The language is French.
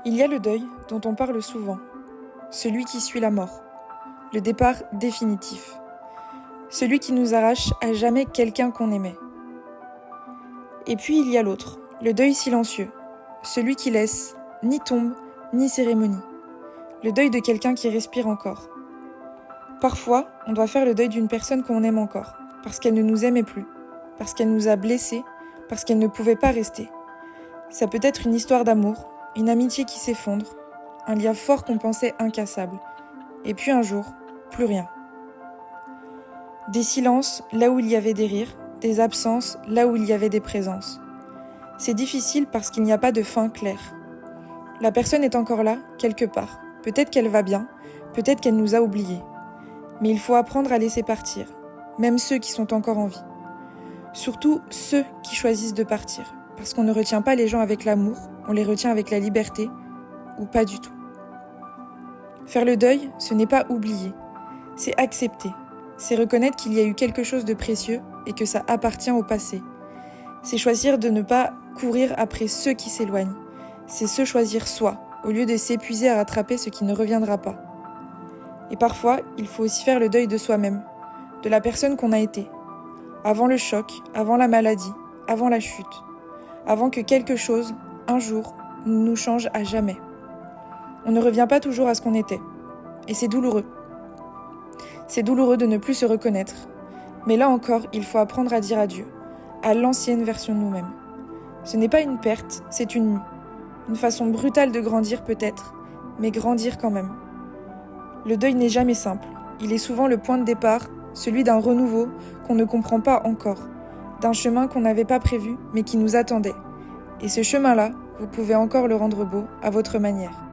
Il y a le deuil dont on parle souvent, celui qui suit la mort, le départ définitif, celui qui nous arrache à jamais quelqu'un qu'on aimait. Et puis il y a l'autre, le deuil silencieux, celui qui laisse ni tombe ni cérémonie, le deuil de quelqu'un qui respire encore. Parfois, on doit faire le deuil d'une personne qu'on aime encore, parce qu'elle ne nous aimait plus, parce qu'elle nous a blessés, parce qu'elle ne pouvait pas rester. Ça peut être une histoire d'amour, une amitié qui s'effondre, un lien fort qu'on pensait incassable. Et puis un jour, plus rien. Des silences là où il y avait des rires, des absences là où il y avait des présences. C'est difficile parce qu'il n'y a pas de fin claire. La personne est encore là, quelque part. Peut-être qu'elle va bien, peut-être qu'elle nous a oubliés. Mais il faut apprendre à laisser partir, même ceux qui sont encore en vie. Surtout ceux qui choisissent de partir, parce qu'on ne retient pas les gens avec l'amour, on les retient avec la liberté, ou pas du tout. Faire le deuil, ce n'est pas oublier, c'est accepter, c'est reconnaître qu'il y a eu quelque chose de précieux et que ça appartient au passé. C'est choisir de ne pas courir après ceux qui s'éloignent, c'est se choisir soi, au lieu de s'épuiser à rattraper ce qui ne reviendra pas. Et parfois, il faut aussi faire le deuil de soi-même, de la personne qu'on a été, avant le choc, avant la maladie, avant la chute, avant que quelque chose, un jour, nous change à jamais. On ne revient pas toujours à ce qu'on était, et c'est douloureux. C'est douloureux de ne plus se reconnaître, mais là encore, il faut apprendre à dire adieu, à l'ancienne version de nous-mêmes. Ce n'est pas une perte, c'est une mue. Une façon brutale de grandir peut-être, mais grandir quand même. Le deuil n'est jamais simple, il est souvent le point de départ, celui d'un renouveau qu'on ne comprend pas encore, d'un chemin qu'on n'avait pas prévu mais qui nous attendait. Et ce chemin-là, vous pouvez encore le rendre beau à votre manière.